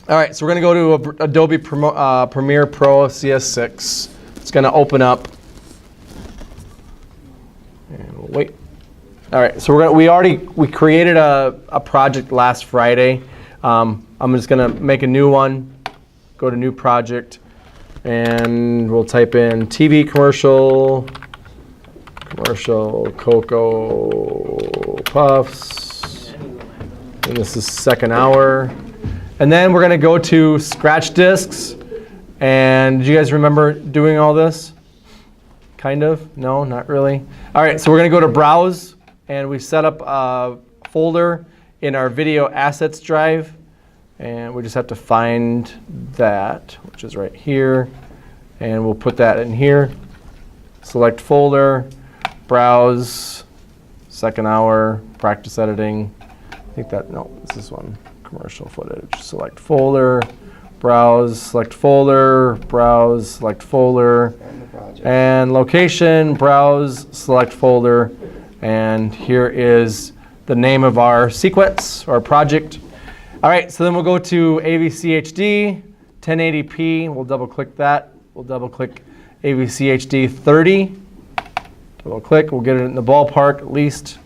All right, so we're going to go to Adobe Premiere Pro CS6. It's going to open up. And we'll wait. All right, so we created a project last Friday. I'm just going to make a new one. Go to New Project, and we'll type in TV commercial Cocoa Puffs. And this is second hour. And then we're going to go to Scratch Discs. And do you guys remember doing all this? Kind of? No, not really. All right, so we're going to go to Browse. And we set up a folder in our video assets drive. And we just have to find that, which is right here. And we'll put that in here. Select folder, browse, second hour, practice editing. I think that, no, this is one. Commercial footage. Select folder, browse, select folder, browse, select folder, and location, browse, select folder, and here is the name of our sequence, our project. All right, so then we'll go to AVC HD, 1080p. We'll double click that. We'll double click AVC HD 30. Double click. We'll get it in the ballpark at least.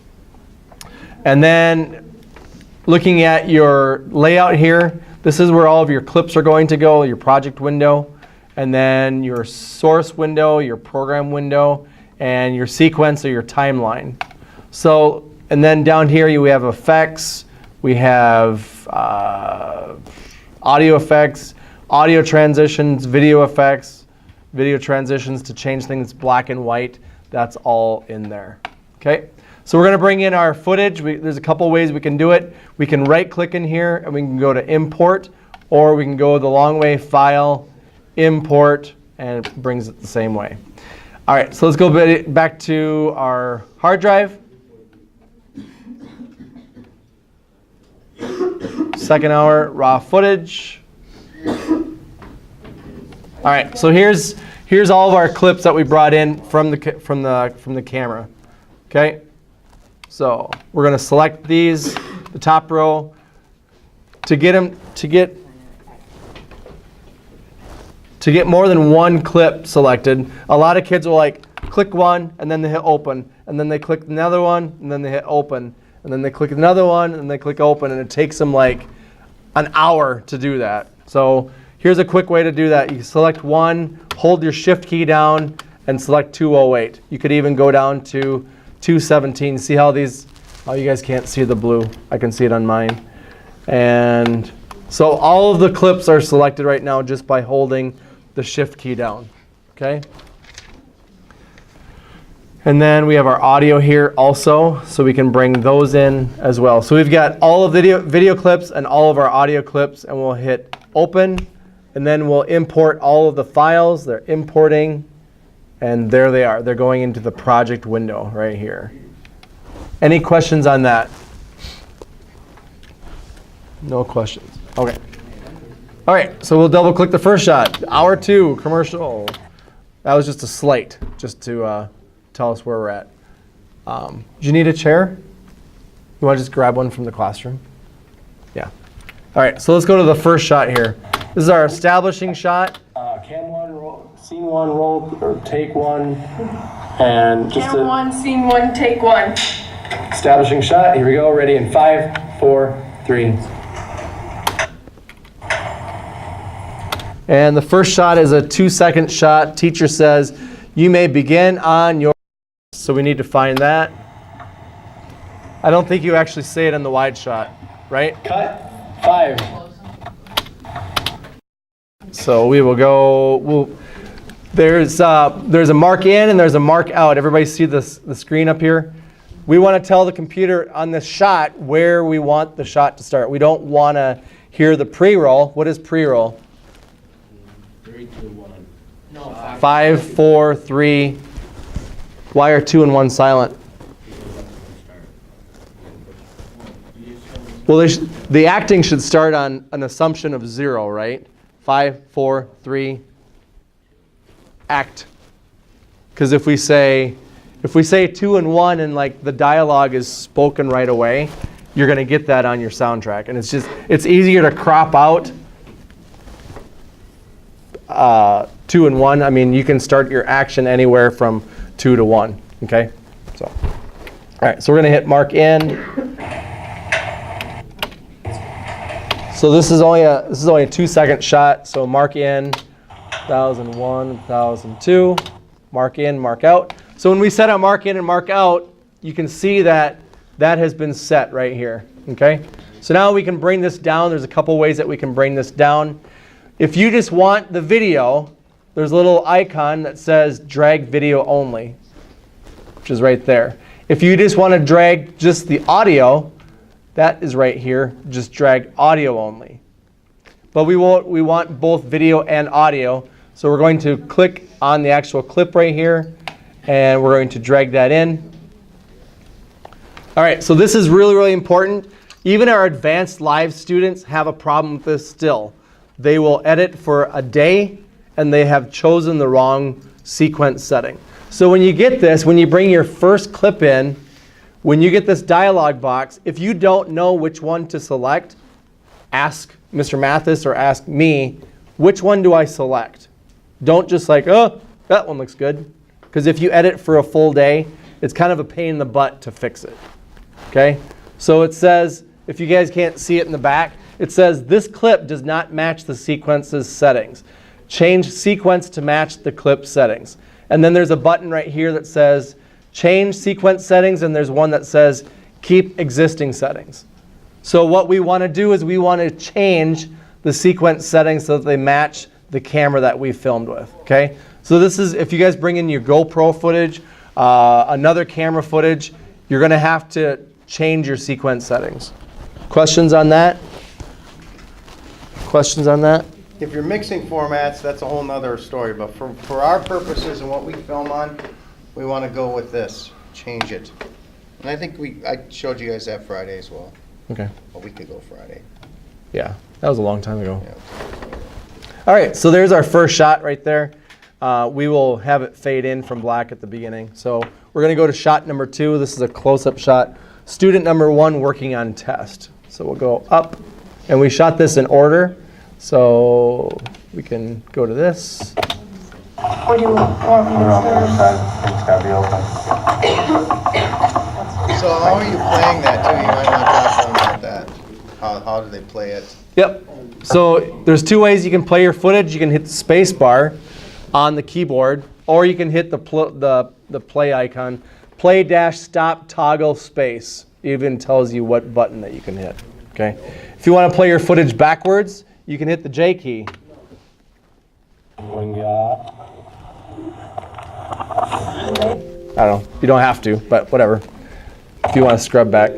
And then looking at your layout here, this is where all of your clips are going to go, your project window, and then your source window, your program window, and your sequence or your timeline. So, and then down here we have effects, we have audio effects, audio transitions, video effects, video transitions to change things black and white. That's all in there. Okay. So we're going to bring in our footage. There's a couple ways we can do it. We can right-click in here, and we can go to Import, or we can go the long way, File, Import, and it brings it the same way. All right, so let's go back to our hard drive. Second hour raw footage. All right, so here's all of our clips that we brought in from the camera. Okay. So we're going to select these, the top row, to get more than one clip selected. A lot of kids will like click one and then they hit open, and then they click another one and then they hit open, and then they click another one and they click open, and it takes them like an hour to do that. So here's a quick way to do that. You select one, hold your shift key down, and select 208. You could even go down to 217. See how these, oh, you guys can't see the blue. I can see it on mine. And so all of the clips are selected right now just by holding the shift key down. Okay? And then we have our audio here also, so we can bring those in as well. So we've got all of the video clips and all of our audio clips, and we'll hit open, and then we'll import all of the files. They're importing. And there they are. They're going into the project window right here. Any questions on that? No questions. Okay. All right, so we'll double click the first shot. Hour 2, commercial. That was just a slate, just to tell us where we're at. Do you need a chair? You want to just grab one from the classroom? Yeah. All right, so let's go to the first shot here. This is our establishing shot. Cam 1, roll, scene 1, roll, or take 1, and just Cam 1, scene 1, take 1. Establishing shot. Here we go. Ready in 5, 4, 3. And the first shot is a 2-second shot. Teacher says, you may begin on your. So we need to find that. I don't think you actually say it in the wide shot, right? Cut. 5. So we will go. There's a mark in and there's a mark out. Everybody see the screen up here? We want to tell the computer on this shot where we want the shot to start. We don't want to hear the pre-roll. What is pre-roll? 3, 2, 1. No, 5, 4, 3. Why are 2 and 1 silent? Well, the acting should start on an assumption of 0, right? 5, 4, 3, act. Because if we say 2 and 1 and like the dialogue is spoken right away, you're going to get that on your soundtrack. And it's easier to crop out 2 and 1. I mean, you can start your action anywhere from 2 to 1. Okay, so all right, so we're going to hit mark in. So this is only a 2-second shot. So mark in, 1001, 1002, mark in, mark out. So when we set a mark in and mark out, you can see that that has been set right here. Okay. So now we can bring this down. There's a couple ways that we can bring this down. If you just want the video, there's a little icon that says drag video only, which is right there. If you just want to drag just the audio, that is right here. Just drag audio only. But we want both video and audio. So we're going to click on the actual clip right here, and we're going to drag that in. All right, so this is really, really important. Even our advanced live students have a problem with this still. They will edit for a day, and they have chosen the wrong sequence setting. So when you get this, when you bring your first clip in, when you get this dialog box, if you don't know which one to select, ask Mr. Mathis or ask me, which one do I select? Don't just like, oh, that one looks good. Because if you edit for a full day, it's kind of a pain in the butt to fix it. Okay? So it says, if you guys can't see it in the back, it says this clip does not match the sequence's settings. Change sequence to match the clip settings. And then there's a button right here that says change sequence settings, and there's one that says keep existing settings. So what we want to do is we want to change the sequence settings so that they match the camera that we filmed with. Okay? So this is, if you guys bring in your GoPro footage, another camera footage, you're going to have to change your sequence settings. Questions on that? Questions on that? If you're mixing formats, that's a whole nother story, but for our purposes and what we film on, we want to go with this, change it. And I think I showed you guys that Friday as well, Okay. a week ago Friday. Yeah, that was a long time ago. Yeah. All right, so there's our first shot right there. We will have it fade in from black at the beginning. So we're going to go to shot number 2. This is a close-up shot. Student number 1 working on test. So we'll go up, and we shot this in order. So we can go to this. What do you want me to start? It's gotta be open. So how are you playing that too? You might want to talk to them about that. How do they play it? Yep. So there's 2 ways you can play your footage. You can hit the space bar on the keyboard, or you can hit the play icon. Play-stop toggle space. It even tells you what button that you can hit. Okay. If you want to play your footage backwards, you can hit the J key. When got I don't know. You don't have to, but whatever. If you want to scrub back.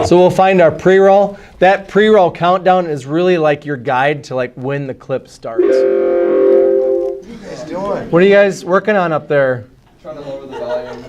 So we'll find our pre-roll. That pre-roll countdown is really like your guide to like when the clip starts. What are you guys doing? What are you guys working on up there? Trying to lower the volume.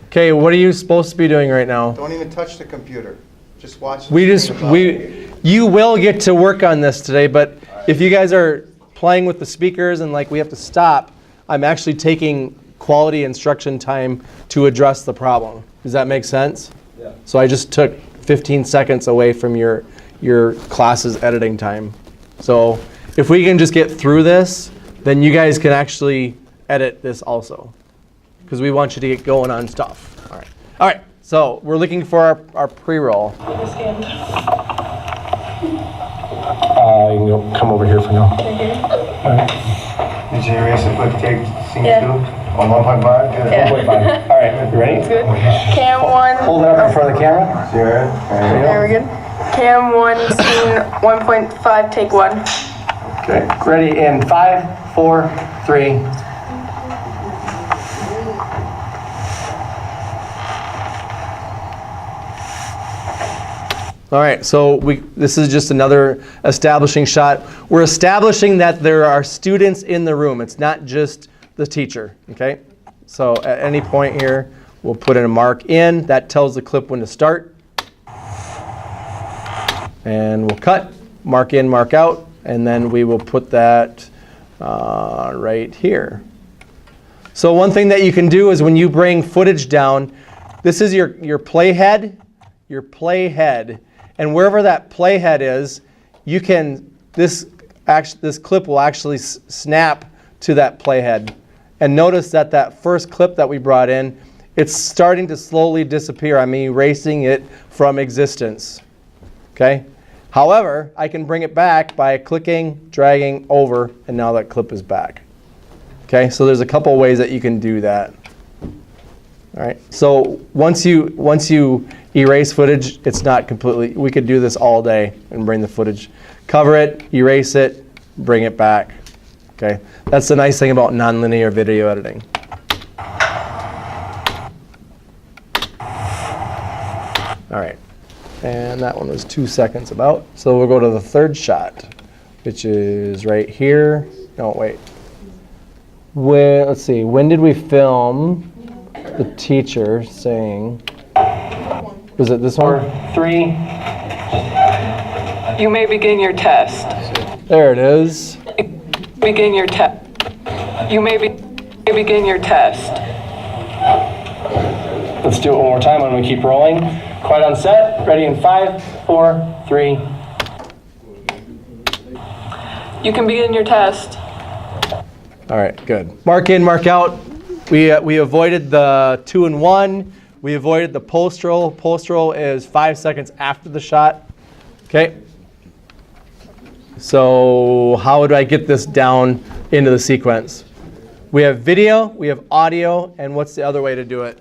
Okay, what are you supposed to be doing right now? Don't even touch the computer. Just watch the You will get to work on this today, but if you guys are playing with the speakers and like we have to stop, I'm actually taking quality instruction time to address the problem. Does that make sense? Yeah. So I just took 15 seconds away from your class's editing time. So if we can just get through this, then you guys can actually edit this also, because we want you to get going on stuff. All right. All right. So we're looking for our pre-roll. you can go, come over here for now. Did you erase a quick take scene 2? On 1.5? Good. 1.5. All right, you ready? Good. Cam 1. Hold it up in front of the camera. Zero. There we go. Cam 1, scene 1.5, take 1. Okay. Ready in 5, 4, 3. All right, so this is just another establishing shot. We're establishing that there are students in the room. It's not just the teacher, okay? So at any point here, we'll put in a mark in. That tells the clip when to start. And we'll cut, mark in, mark out, and then we will put that right here. So one thing that you can do is when you bring footage down, this is your playhead, and wherever that playhead is, you can, this this clip will actually snap to that playhead. And notice that that first clip that we brought in, it's starting to slowly disappear. I'm erasing it from existence. Okay? However, I can bring it back by clicking, dragging over, and now that clip is back. Okay? So there's a couple ways that you can do that. All right. So once you erase footage, it's not completely. We could do this all day and bring the footage, cover it, erase it, bring it back. Okay. That's the nice thing about nonlinear video editing. All right. And that one was 2 seconds about. So we'll go to the third shot, which is right here. No, wait. Let's see. When did we film the teacher saying, was it this one? 3. You may begin your test. There it is. Begin your test. You may begin your test. Let's do it one more time. I'm going to keep rolling. Quiet on set. Ready in 5, 4, 3. You can begin your test. All right, good. Mark in, mark out. We avoided the 2 and 1. We avoided the post roll. Post roll is 5 seconds after the shot. Okay. So how do I get this down into the sequence? We have video, we have audio, and what's the other way to do it?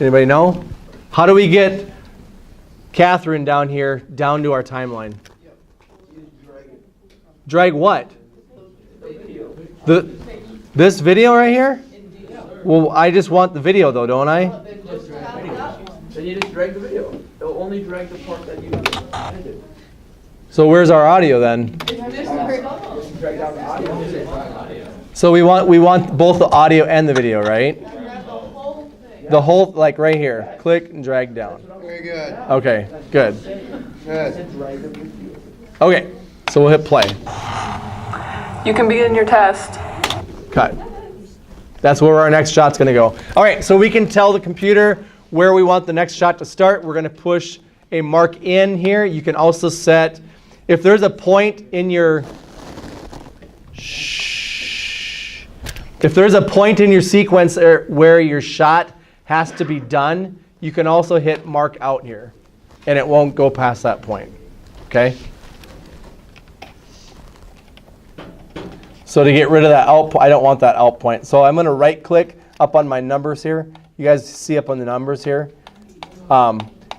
Anybody know? How do we get Catherine down here, down to our timeline? Drag what? This video right here? Well, I just want the video though, don't I? Then you just drag the video. It'll only drag the part that you edited. So where's our audio then? Drag down the audio. So we want both the audio and the video, right? The whole, like right here. Click and drag down. Very good. Okay, good. Good. Okay, so we'll hit play. You can begin your test. Cut. That's where our next shot's gonna go. All right, so we can tell the computer where we want the next shot to start. We're gonna push a mark in here. You can also set, if there's a point in your, if there's a point in your sequence where your shot has to be done, you can also hit mark out here, and it won't go past that point, okay? So to get rid of that out, I don't want that out point. So I'm gonna right click up on my numbers here. You guys see up on the numbers here?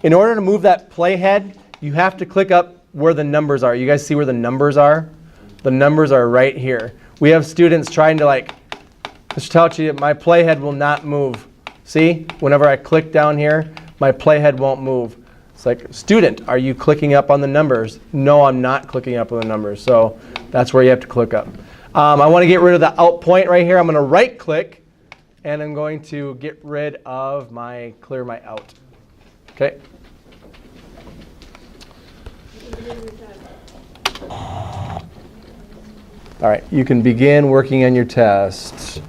In order to move that playhead, you have to click up where the numbers are. You guys see where the numbers are? The numbers are right here. We have students trying to like, just tell you my playhead will not move. See, whenever I click down here, my playhead won't move. It's like, student, are you clicking up on the numbers? No, I'm not clicking up on the numbers. So that's where you have to click up. I want to get rid of the out point right here. I'm going to right click, and I'm going to get rid of my, clear my out. Okay. All right, you can begin working on your test.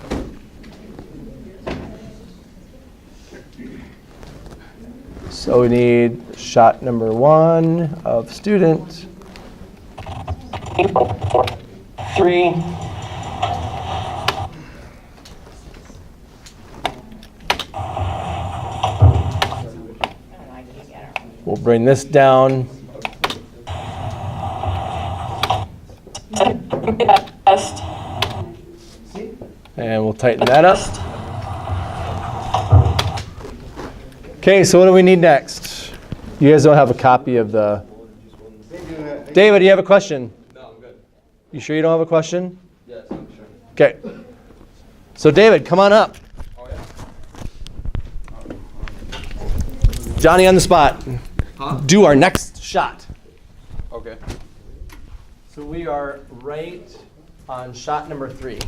So we need shot number 1 of student. 3. We'll bring this down. Test. And we'll tighten that up. Okay, so what do we need next? You guys don't have a copy of the... David, do you have a question? No, I'm good. You sure you don't have a question? Yes, I'm sure. Okay. So David, come on up. Oh, yeah. Johnny on the spot. Huh? Do our next shot. Okay. So we are right on shot number 3.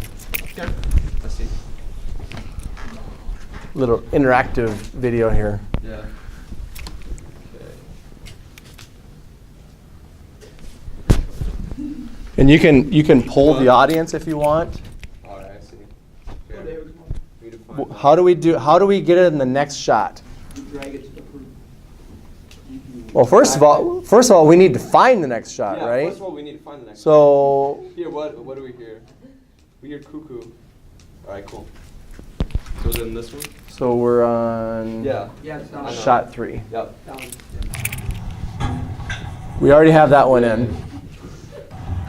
Okay. Let's see. Little interactive video here. Yeah. And you can poll the audience if you want. All right, I see. Okay. How do we get it in the next shot? You drag it to the proof. Well, first of all, we need to find the next shot, Yeah, right? first of all, we need to find the next. So, Here, what do we hear? We hear cuckoo. All right, cool. So then this one? so we're on Yeah. shot 3. Yep. We already have that one in.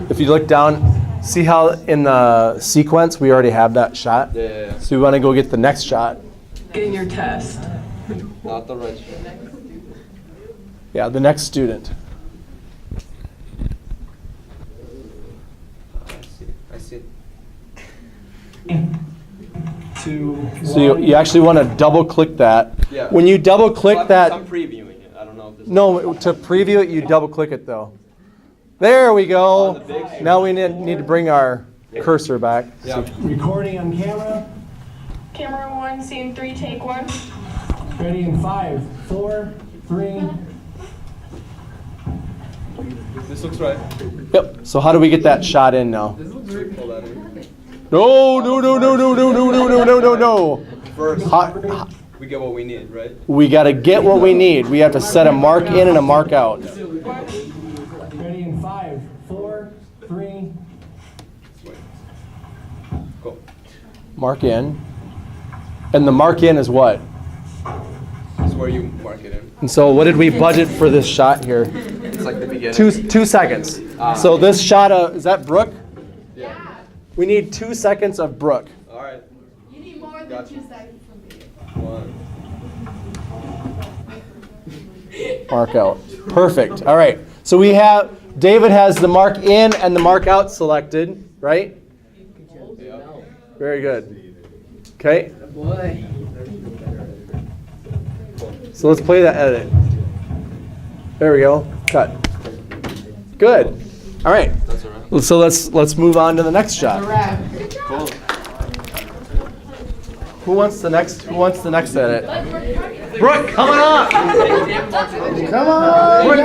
If you look down, see how in the sequence we already have that shot? Yeah. So we want to go get the next shot. Begin your test. Not the red shot. Yeah, the next student. I see. So you actually want to double click that. Yeah. When you double click I'm that, previewing it. I don't know if this. no, to preview it, you double click it though. There we go. On the big screen. Now we need to bring our cursor back. Yeah. Recording on camera. Camera 1, scene 3, take 1. Ready in 5, 4, 3. This looks right. Yep. So how do we get that shot in now? This looks right. Pull that in. No, no, no, no, no, no, no, no, no, no, no, no. First, How- we get what we need, right? We got to get what we need. We have to set a mark in and a mark out. Ready in 5, 4, 3. Wait. Cool. Mark in. And the mark in is what? This is where you mark it in. And so what did we budget for this shot here? It's like the beginning. 2 seconds. So this shot of, is that Brooke? Yeah. We need 2 seconds of Brooke. All right. You need more than Gotcha. 2 seconds from me. 1. Mark out. Perfect. All right. So we have, David has the mark in and the mark out selected, right? Yep. Very good. Okay. So let's play that edit. There we go. Cut. Good. All right. That's all right. So let's move on to the next shot. Cool. Who wants the next edit? Brooke, coming up. Come on! Brooke,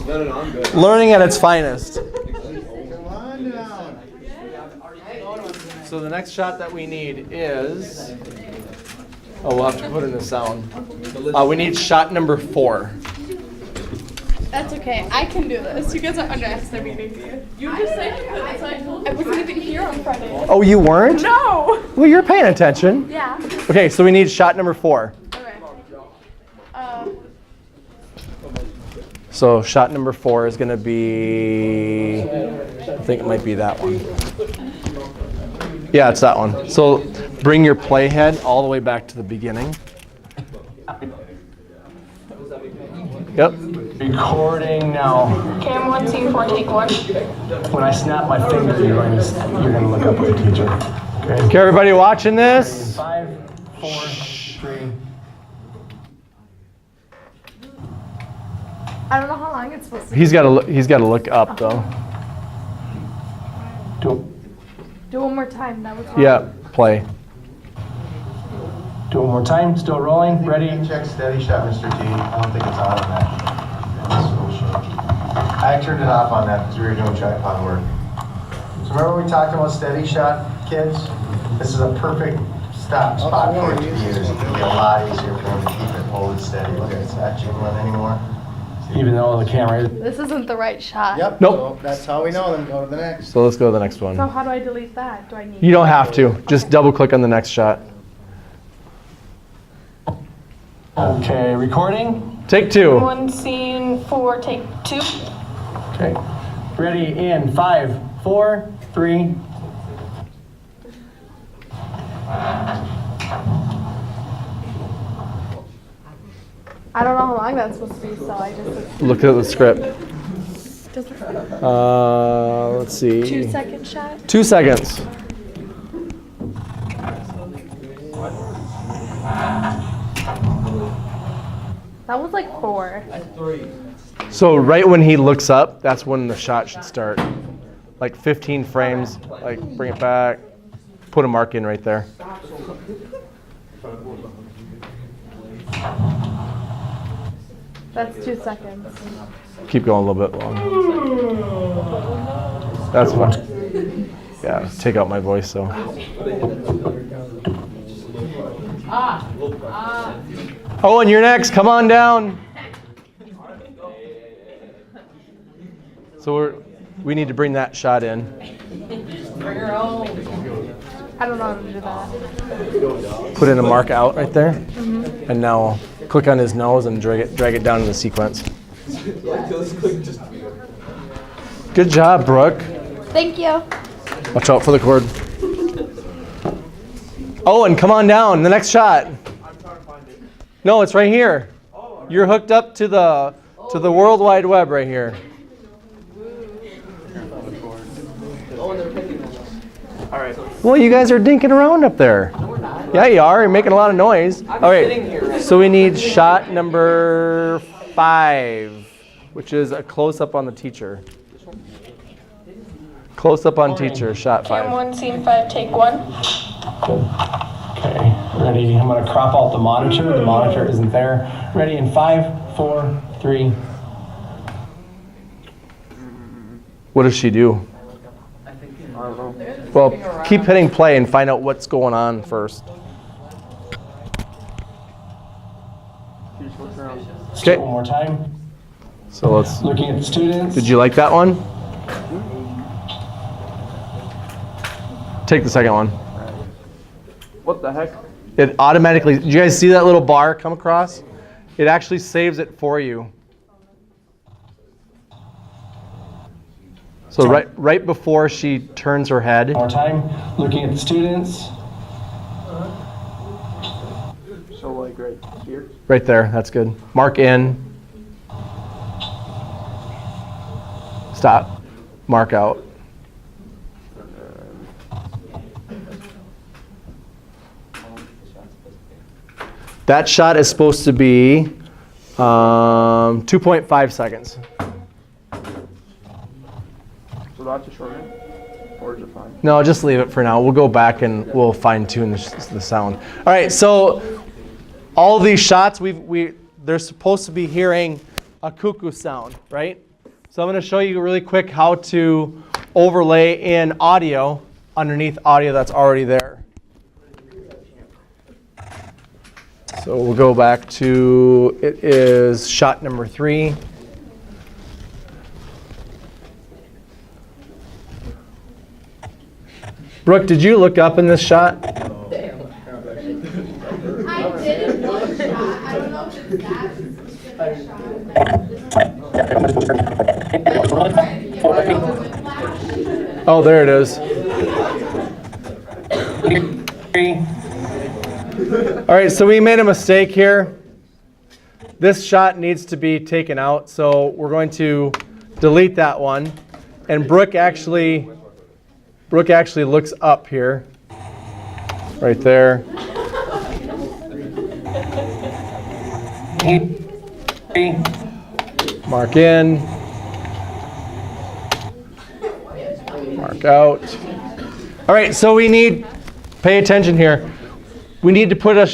No, I'm good. learning at its finest. Come on down. So the next shot that we need is, oh, we'll have to put in the sound. We need shot number 4. That's okay. I can do this. You guys are underestimating me. You just said you could. That's why I told you. I wasn't even here on Friday. Oh, you weren't? No! Well, you're paying attention. Yeah. Okay, so we need shot number 4. Okay. So shot number 4 is going to be, I think it might be that one. Yeah, it's that one. So bring your playhead all the way back to the beginning. Yep. Recording now. Cam 1, scene 4, take 1. When I snap my finger, you're going to look up with the teacher. Okay. Okay, everybody watching this? 5, 4, 3. I don't know how long it's supposed to He's got to look up though. Do do. One more time. That was hard. Yeah, play. it one more time. Still rolling. Ready. Check steady shot, Mr. T. I don't think it's on that. I turned it off on that because we were doing tripod work. So remember we talked about steady shot, kids? This is a perfect spot for it to be used. It'll be a lot easier for them to keep it hold steady. Look, it's not jiggling anymore. Even though the camera. This isn't the right shot. Yep. Nope. So that's how we know them. Go to the next. So let's go to the next one. So how do I delete that? Do I need? You don't have to. Just double click on the next shot. Okay. Recording. Take 2. 1, scene 4, take 2. Okay. Ready in 5, 4, 3. I don't know how long that's supposed to be, so I just. Look at the script. Doesn't. Let's see. 2-second shot. 2 seconds. That was like 4. So right when he looks up, that's when the shot should start. Like 15 frames, like bring it back, put a mark in right there. That's 2 seconds. Keep going a little bit longer. That's fine. Yeah, take out my voice, so. Oh, and you're next, come on down. So we need to bring that shot in. I don't know how to do that. Put in a mark out right there. And now click on his nose and drag it down in the sequence. Good job, Brooke. Thank you. Watch out for the cord. Oh, and come on down. The next shot. No, it's right here. You're hooked up to the World Wide Web right here. All right. Well, you guys are dinking around up there. No, we're not. Yeah, you are. You're making a lot of noise. All right. So we need shot number 5, which is a close-up on the teacher. Close-up on teacher, shot 5. Cam 1, scene 5, take 1. Okay, ready? I'm gonna crop out the monitor. The monitor isn't there. Ready in 5, 4, 3. What does she do? Well, keep hitting play and find out what's going on first. Okay. One more time. So let's. Looking at the students. Did you like that one? Take the second one. What the heck? It automatically. Did you guys see that little bar come across? It actually saves it for you. So right before she turns her head. One more time. Looking at the students. So like right here? Right there. That's good. Mark in. Stop. Mark out. That shot is supposed to be 2.5 seconds. So that's a short one? Or is it fine? No, just leave it for now. We'll go back and we'll fine tune the sound. All right, so all of these shots, they're supposed to be hearing a cuckoo sound, right? So I'm going to show you really quick how to overlay in audio underneath audio that's already there. So we'll go back to, it is shot number 3. Brooke, did you look up in this shot? I didn't know the shot. I don't know if it's that specific shot. Oh, there it is. All right, so we made a mistake here. This shot needs to be taken out, so we're going to delete that one. And Brooke actually looks up here, right there. Mark in. Mark out. All right, so pay attention here. We need to put the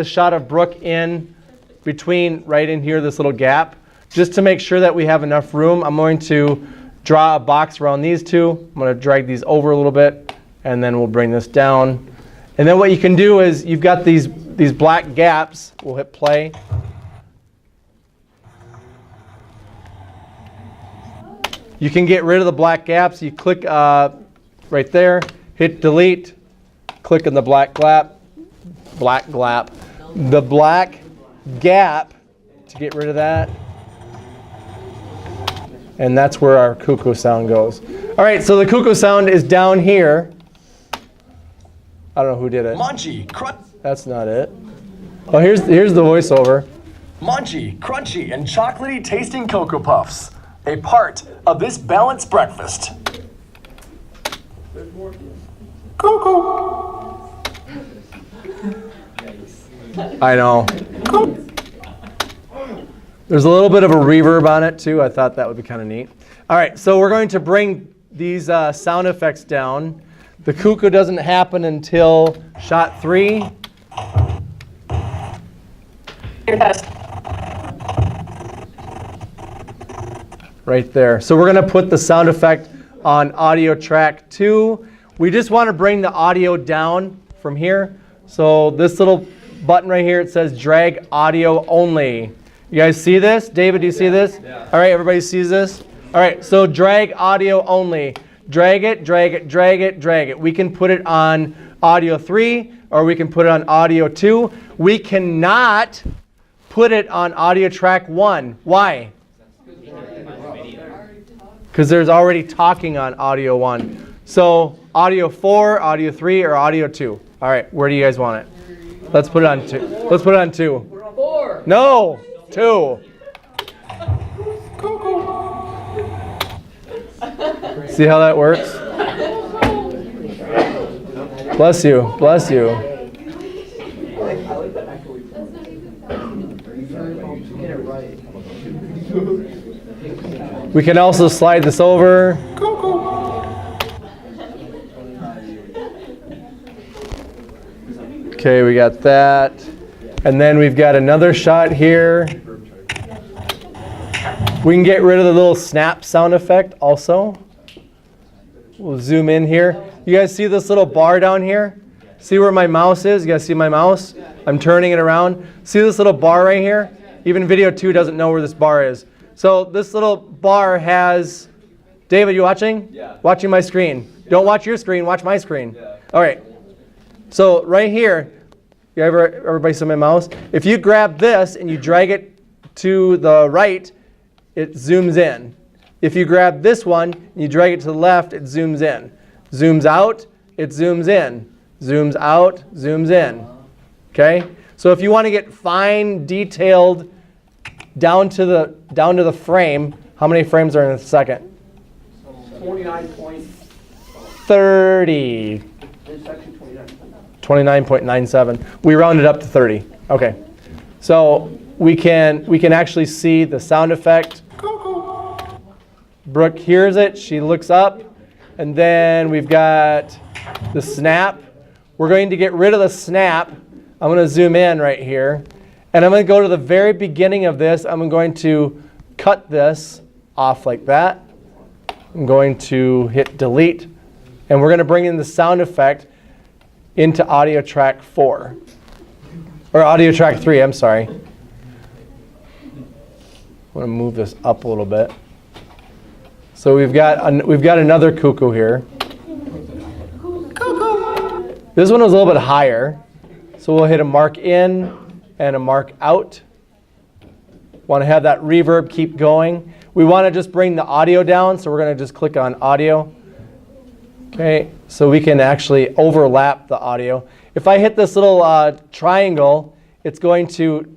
shot of Brooke in between, right in here, this little gap, just to make sure that we have enough room. I'm going to draw a box around these two. I'm going to drag these over a little bit, and then we'll bring this down. And then what you can do is you've got these black gaps. We'll hit play. You can get rid of the black gaps. You click right there, hit delete, click on the black gap, the black gap to get rid of that. And that's where our cuckoo sound goes. All right, so the cuckoo sound is down here. I don't know who did it. Munchy, That's not it. Oh, here's the voiceover. Munchy, crunchy, and chocolatey tasting Cocoa Puffs. A part of this balanced breakfast. Cuckoo. I know. There's a little bit of a reverb on it too. I thought that would be kind of neat. All right, so we're going to bring these sound effects down. The cuckoo doesn't happen until shot 3. Right there. So we're going to put the sound effect on audio track 2. We just want to bring the audio down from here. So this little button right here, it says drag audio only. You guys see this? David, do you see this? Yeah. All right, everybody sees this? All right, so drag audio only. Drag it, drag it, drag it, drag it. We can put it on audio 3 or we can put it on audio 2. We cannot put it on audio track 1. Why? Because there's already talking on audio 1. So audio 4, audio 3, or audio 2. All right, where do you guys want it? Let's put it on 2. Let's put it on 2. 4. No, 2. See how that works? Bless you, bless you. We can also slide this over. Okay, we got that. And then we've got another shot here. We can get rid of the little snap sound effect also. We'll zoom in here. You guys see this little bar down here? See where my mouse is? You guys see my mouse? I'm turning it around. See this little bar right here? Even video 2 doesn't know where this bar is. So this little bar has, David, you watching? Yeah. Watching my screen. Don't watch your screen, watch my screen. Yeah. All right. So right here, everybody see my mouse? If you grab this and you drag it to the right, it zooms in. If you grab this one and you drag it to the left, it zooms in. Zooms out, it zooms in. Zooms out, zooms in. Okay? So if you want to get fine, detailed, down to the frame, how many frames are in a second? 29 point. 30. It's actually 29. 29.97. We rounded up to 30. Okay. So we can actually see the sound effect. Brooke hears it, she looks up, and then we've got the snap. We're going to get rid of the snap. I'm going to zoom in right here, and I'm going to go to the very beginning of this. I'm going to cut this off like that. I'm going to hit delete, and we're going to bring in the sound effect into audio track 4, or audio track 3, I'm sorry. I want to move this up a little bit. So we've got another cuckoo here. This one was a little bit higher, so we'll hit a mark in and a mark out. Want to have that reverb keep going. We want to just bring the audio down, so we're going to just click on audio. Okay, so we can actually overlap the audio. If I hit this little triangle, it's going to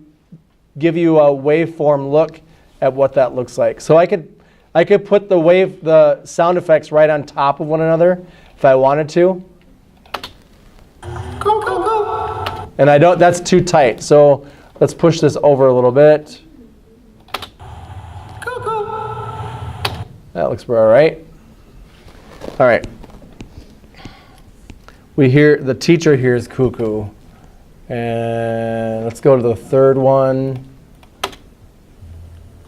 give you a waveform look at what that looks like. So I could put the sound effects right on top of one another if I wanted to. And I don't, that's too tight. So let's push this over a little bit. That looks all right. All right. We hear, the teacher hears cuckoo. And let's go to the third one.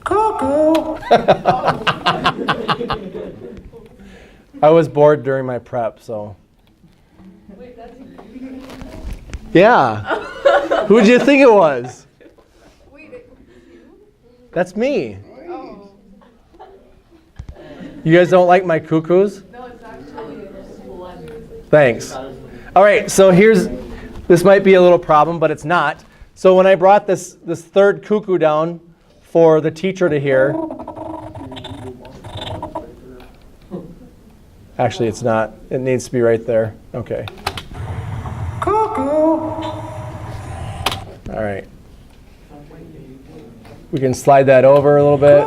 Cuckoo. I was bored during my prep, so. Wait, that's Yeah. Who'd you think it was? Wait, That's me. oh. You guys don't like my cuckoos? No, it's actually splendid. Thanks. All right, so this might be a little problem, but it's not. So when I brought this third cuckoo down for the teacher to hear, actually it's not. It needs to be right there. Okay. Cuckoo. All right. We can slide that over a little bit.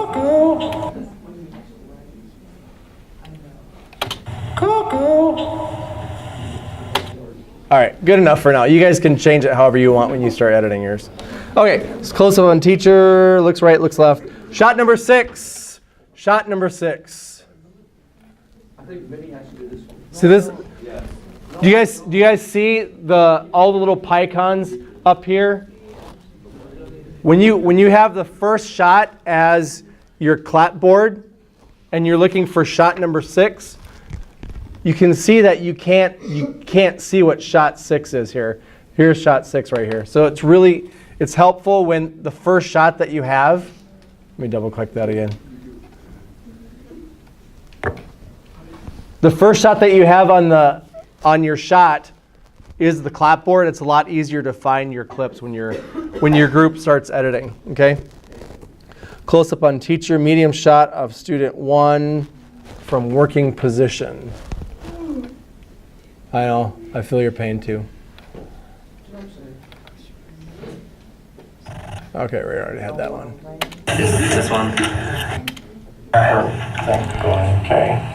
All right, good enough for now. You guys can change it however you want when you start editing yours. Okay, it's close up on teacher. Looks right, looks left. Shot number 6. Shot number 6. I think Vinny has to do this one. See this? Do you guys see all the little picons up here? When you have the first shot as your clapboard and you're looking for shot number 6, you can see that you can't see what shot 6 is here. Here's shot 6 right here. So it's helpful when the first shot that you have. Let me double click that again. The first shot that you have on your shot is the clapboard. It's a lot easier to find your clips when your group starts editing. Okay. Close up on teacher, medium shot of student 1 from working position. I know. I feel your pain too. Okay, we already had that one. This one. Okay.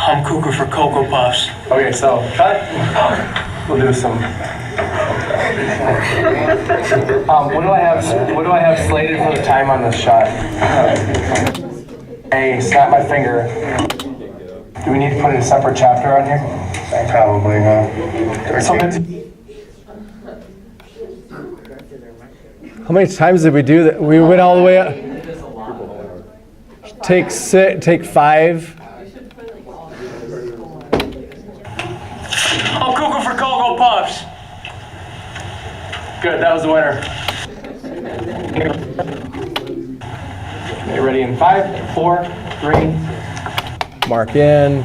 I'm cuckoo for Cocoa Puffs. Okay, so cut. We'll do some. What do I have slated for the time on this shot? Hey, snap my finger. Do we need to put a separate chapter on here? Probably, How many times did we do that? We went all the way up. Take 5. I'm cuckoo for Cocoa Puffs. Good, that was the winner. Okay, ready in 5, 4, 3. Mark in.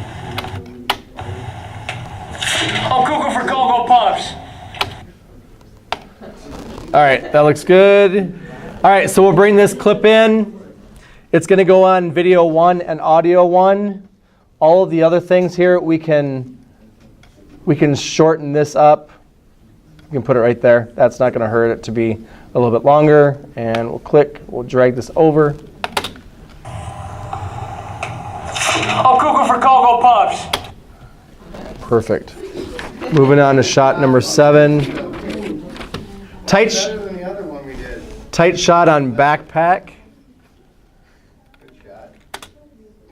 I'm cuckoo for Cocoa Puffs. All right, that looks good. All right, so we'll bring this clip in. It's going to go on video 1 and audio 1. All of the other things here, we can shorten this up. You can put it right there. That's not going to hurt it to be a little bit longer. And we'll click. We'll drag this over. I'm cuckoo for Cocoa Puffs. Perfect. Moving on to shot number 7. Tight shot on backpack.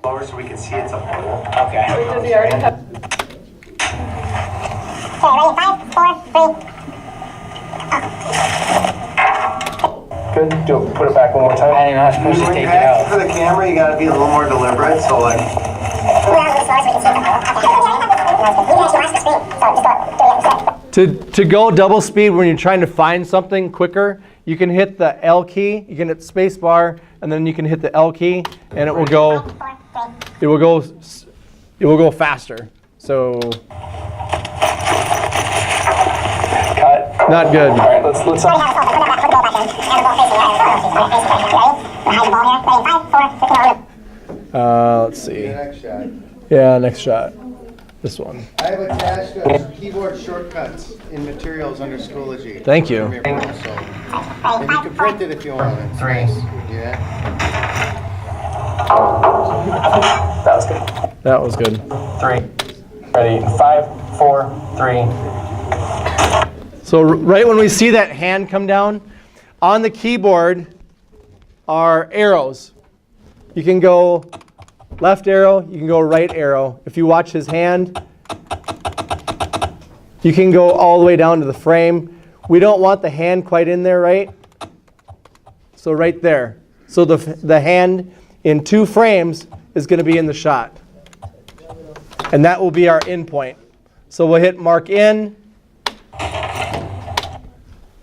Lower so we can see it's a hole. Okay. Does he already have? Good. Put it back one more time. I'm not supposed to take it out. For the camera, you gotta be a little more deliberate, so like. To go double speed when you're trying to find something quicker, you can hit the L key, you can hit space bar, and then you can hit the L key, and it will go faster. So Cut. not good. All right, let's. Let's see. Next shot. Yeah, next shot. This one. I have attached keyboard shortcuts in materials under Schoology. Thank you. And you can print it if you want. It's nice. Yeah. That was good. That was good. 3. Ready in 5, 4, 3. So right when we see that hand come down, on the keyboard are arrows. You can go left arrow, you can go right arrow. If you watch his hand, you can go all the way down to the frame. We don't want the hand quite in there, right? So right there. So the hand in 2 frames is going to be in the shot. And that will be our in point. So we'll hit mark in.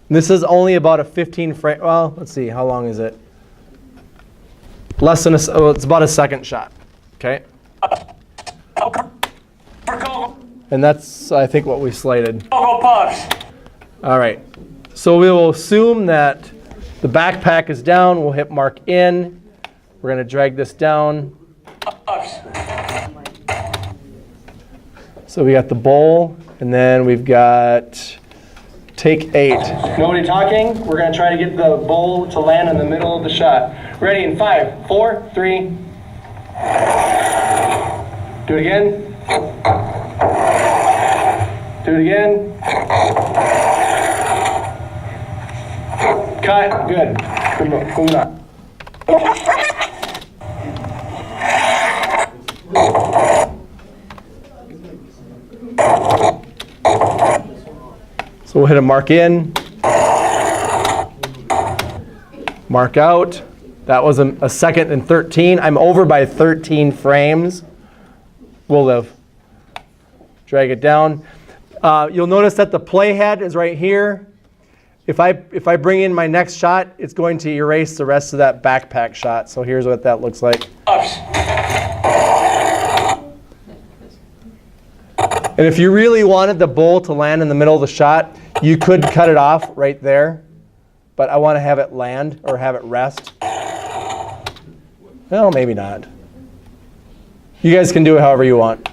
This is only about a 15 frame. Well, let's see. How long is it? Less than it's about a second shot. Okay. And that's, I think, what we slated. Cocoa Puffs. All right. So we will assume that the backpack is down. We'll hit mark in. We're going to drag this down. So we got the bowl, and then we've got take 8. Nobody talking. We're going to try to get the bowl to land in the middle of the shot. Ready in 5, 4, 3. Do it again. Do it again. Cut. Good. Good on. So we'll hit a mark in, mark out. That was a second and 13. I'm over by 13 frames. We'll live. Drag it down. You'll notice that the playhead is right here. if I bring in my next shot, it's going to erase the rest of that backpack shot. So here's what that looks like. And if you really wanted the bowl to land in the middle of the shot, you could cut it off right there. But I want to have it land or have it rest. Well, maybe not. You guys can do it however you want.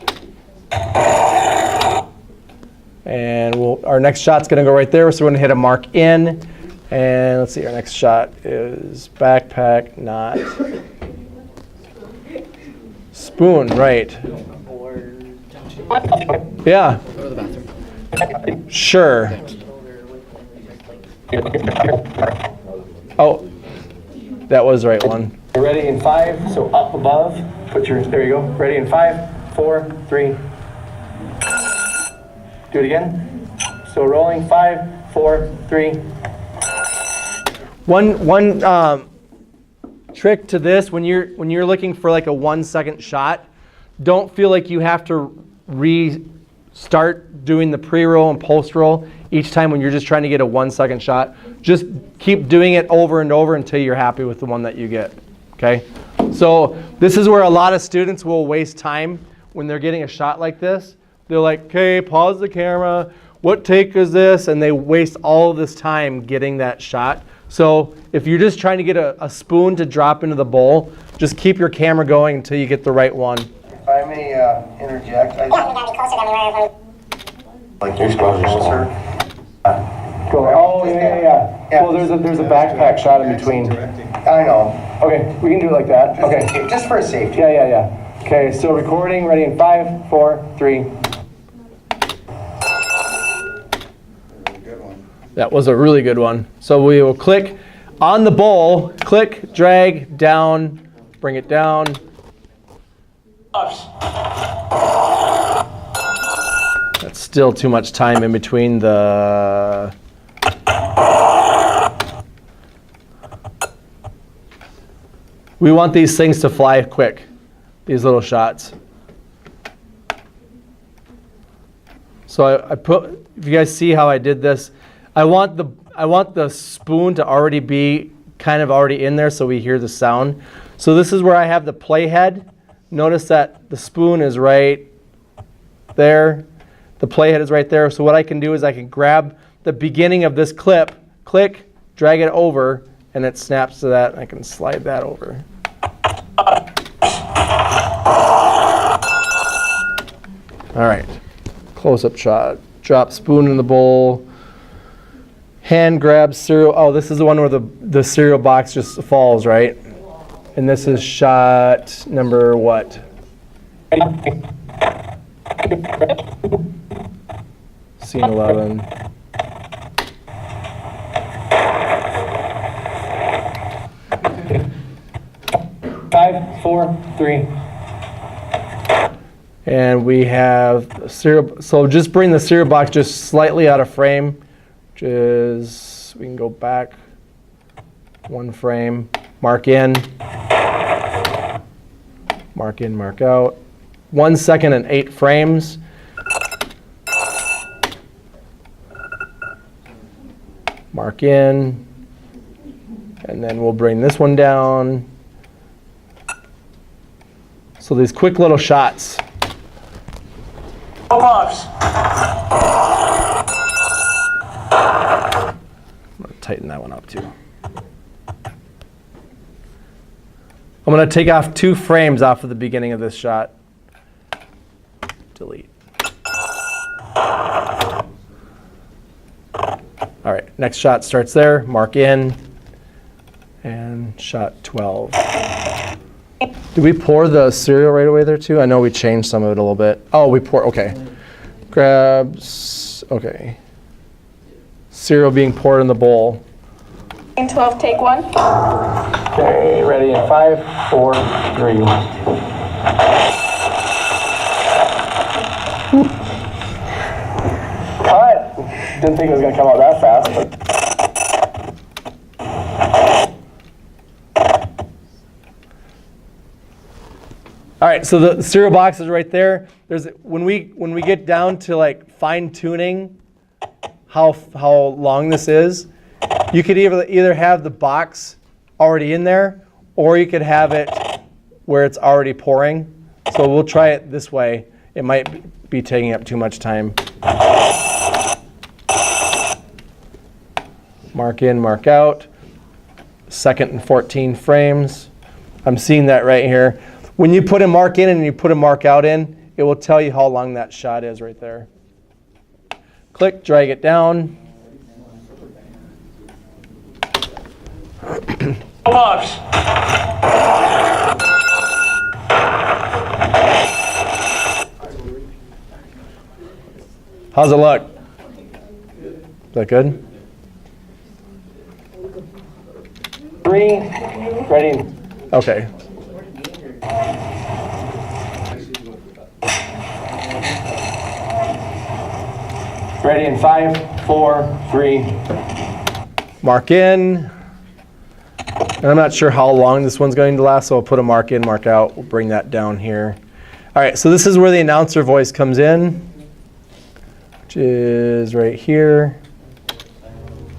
And our next shot's going to go right there, so we're going to hit a mark in. And let's see, our next shot is backpack, not spoon, right. Yeah. Sure. Oh, that was the right one. Ready in 5, so up above. There you go. Ready in 5, 4, 3. Do it again. So rolling 5, 4, 3. One trick to this, when you're looking for like a 1 second shot, don't feel like you have to restart doing the pre-roll and post-roll each time when you're just trying to get a 1 second shot. Just keep doing it over and over until you're happy with the one that you get. Okay? So this is where a lot of students will waste time when they're getting a shot like this. They're like, okay, pause the camera. What take is this? And they waste all of this time getting that shot. So if you're just trying to get a spoon to drop into the bowl, just keep your camera going until you get the right one. If I may interject, like you're closer. Oh, yeah. Well, there's a backpack shot in between. I know. Okay, we can do it like that. Okay. Just for safety. Yeah. Okay, so recording, ready in 5, 4, 3. That was a really good one. So we will click on the bowl, click, drag, down, bring it down. That's still too much time in between the... We want these things to fly quick, these little shots. So I put, if you guys see how I did this, I want the spoon to already be kind of already in there so we hear the sound. So this is where I have the playhead. Notice that the spoon is right there. The playhead is right there. So what I can do is I can grab the beginning of this clip, click, drag it over, and it snaps to that. I can slide that over. All right, close-up shot. Drop spoon in the bowl. Hand grab cereal. Oh, this is the one where the cereal box just falls, right? And this is shot number what? Scene 11. Five, 4, 3. And we have cereal. So just bring the cereal box just slightly out of frame. Which is, we can go back 1 frame. Mark in, mark out. 1 second and 8 frames. Mark in, and then we'll bring this one down. So these quick little shots. I'm gonna tighten that one up too. I'm going to take off 2 frames off of the beginning of this shot. Delete. All right, next shot starts there. Mark in. And shot 12. Did we pour the cereal right away there too? I know we changed some of it a little bit. Oh, we pour, okay. Grabs, okay. Cereal being poured in the bowl. 12, take 1. Okay, ready in 5, 4, 3. Cut! Didn't think it was going to come out that fast, but. All right, so the cereal box is right there. There's when we get down to like fine tuning how long this is You could either have the box already in there, or you could have it where it's already pouring. So we'll try it this way. It might be taking up too much time. Mark in, mark out. 2nd and 14 frames. I'm seeing that right here. When you put a mark in and you put a mark out in, it will tell you how long that shot is right there. Click, drag it down. Puffs. How's it look? Is that good? 3, ready. Okay. Ready in 5, 4, 3. Mark in. And I'm not sure how long this one's going to last, so I'll put a mark in, mark out. We'll bring that down here. All right, so this is where the announcer voice comes in, which is right here.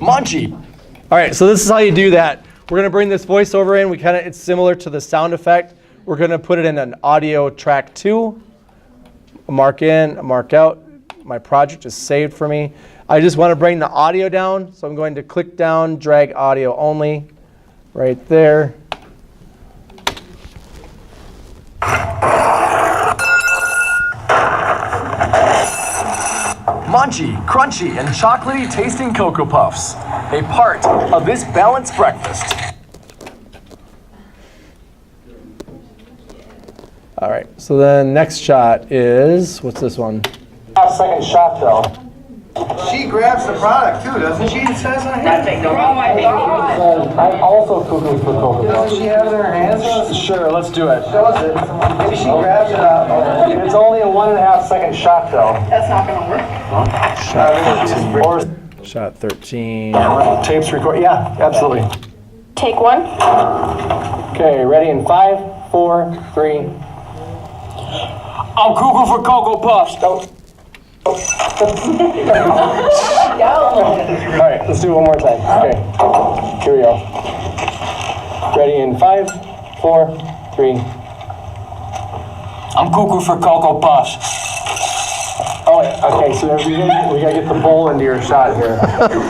Munchie. All right, so this is how you do that. We're going to bring this voiceover in. It's similar to the sound effect. We're going to put it in an audio track 2. A mark in, a mark out. My project is saved for me. I just want to bring the audio down, so I'm going to click down, drag audio only, right there. Munchy, crunchy, and chocolatey tasting Cocoa Puffs. A part of this balanced breakfast. All right, so then next shot is, what's this one? Second shot though. She grabs the product too, doesn't she? It says on here. I'm also cuckoo for Cocoa Puffs. Doesn't she have it in her hands? Sure, let's do it. Shows it. Maybe she grabs it out. It's only a 1.5 second shot though. That's not gonna work. Shot 13. Or Shot 13. tapes record. Yeah, absolutely. Take one. Okay, ready in 5, 4, 3. I'm cuckoo for Cocoa Puffs. All right, let's do it one more time. Okay, here we go. Ready in 5, 4, 3. I'm cuckoo for Cocoa Puffs. Oh, okay, so we gotta get the bowl into your shot here.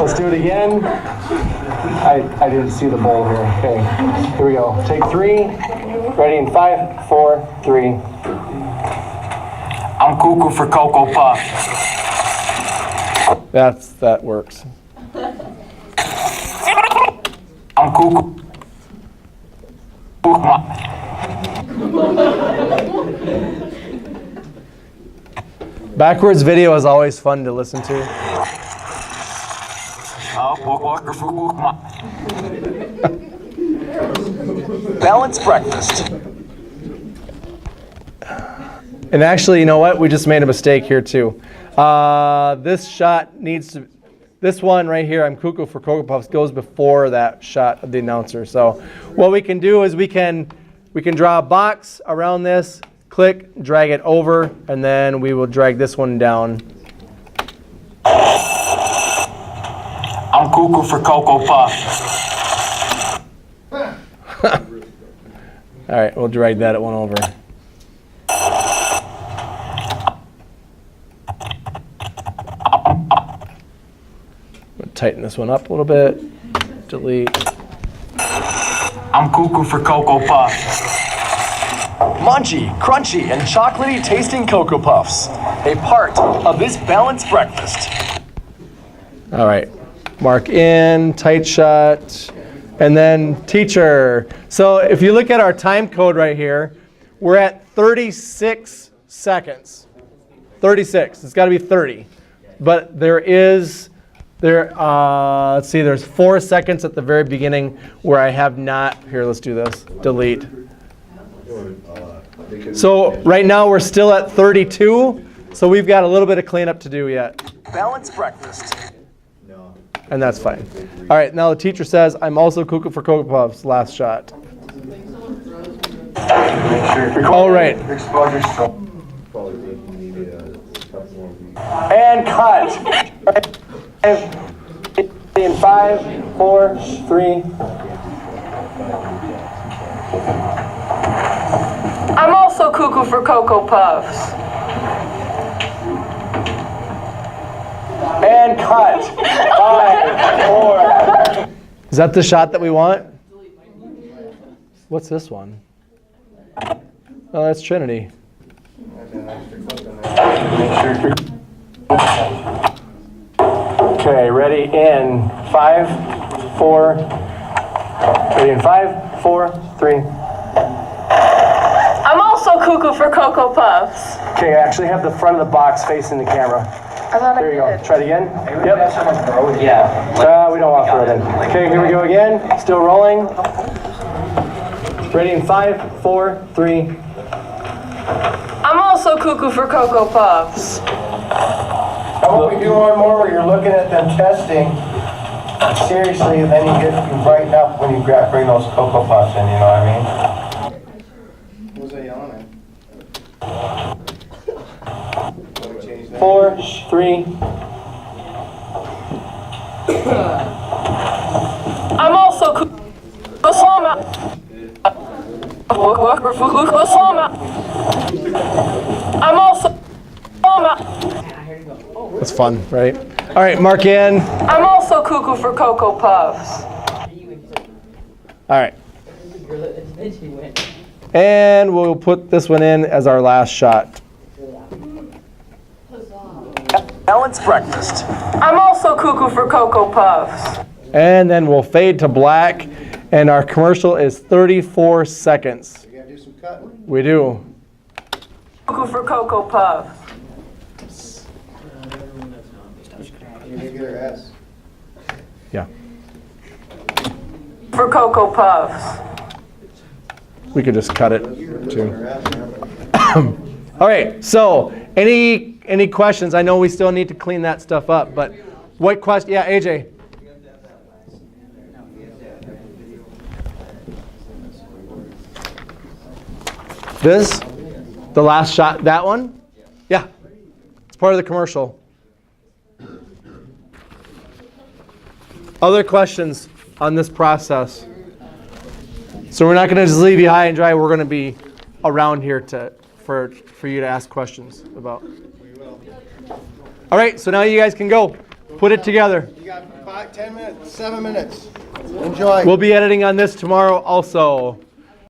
Let's do it again. I didn't see the bowl here. Okay, here we go. Take 3. Ready in 5, 4, 3. I'm cuckoo for Cocoa Puffs. That works. I'm cuckoo. Backwards video is always fun to listen to. Balanced breakfast. And actually, you know what? We just made a mistake here too. This shot needs to, this one right here, I'm cuckoo for Cocoa Puffs, goes before that shot of the announcer. So what we can do is we can draw a box around this, click, drag it over, and then we will drag this one down. I'm cuckoo for Cocoa Puffs. All right, we'll drag that one over. Tighten this one up a little bit. Delete. I'm cuckoo for Cocoa Puffs. Munchy, crunchy, and chocolatey tasting Cocoa Puffs. A part of this balanced breakfast. All right. Mark in, tight shot, and then teacher. So if you look at our time code right here, we're at 36 seconds. 36. It's got to be 30. But let's see, there's 4 seconds at the very beginning where I have not, here, let's do this, delete. So right now we're still at 32, so we've got a little bit of cleanup to do yet. Balanced breakfast. And that's fine. All right, now the teacher says, I'm also cuckoo for Cocoa Puffs, last shot. All right. And cut. In 5, 4, 3. I'm also cuckoo for Cocoa Puffs. And cut. 5, 4. Is that the shot that we want? What's this one? Oh, that's Trinity. Okay, ready in 5, 4. Ready in 5, 4, 3. I'm also cuckoo for Cocoa Puffs. Okay, actually have the front of the box facing the camera. I thought There you go. Try it again. Yep. Yeah. We don't want throw it in. Okay, here we go again. Still rolling. Ready in 5, 4, 3. I'm also cuckoo for Cocoa Puffs. How about we do one more where you're looking at them testing seriously, and then you brighten up when you bring those Cocoa Puffs in, you know what I mean? What was I yelling at? 4, 3. I'm also cuckoo. I'm also. That's fun, right? All right, mark in. I'm also cuckoo for Cocoa Puffs. All right. And we'll put this one in as our last shot. Balanced breakfast. I'm also cuckoo for Cocoa Puffs. And then we'll fade to black. And our commercial is 34 seconds. You gotta do some cutting. We do. Cuckoo for Cocoa Puffs. You can get her S. Yeah. For Cocoa Puffs. We could just cut it too. Her S, yeah. All right. So any questions? I know we still need to clean that stuff up, but what question? Yeah, AJ. This? The last shot? That one? Yeah. It's part of the commercial. Other questions on this process? So we're not going to just leave you high and dry. We're going to be around here for you to ask questions about. All right, so now you guys can go. Put it together. You got 10 minutes, 7 minutes. Enjoy. We'll be editing on this tomorrow also.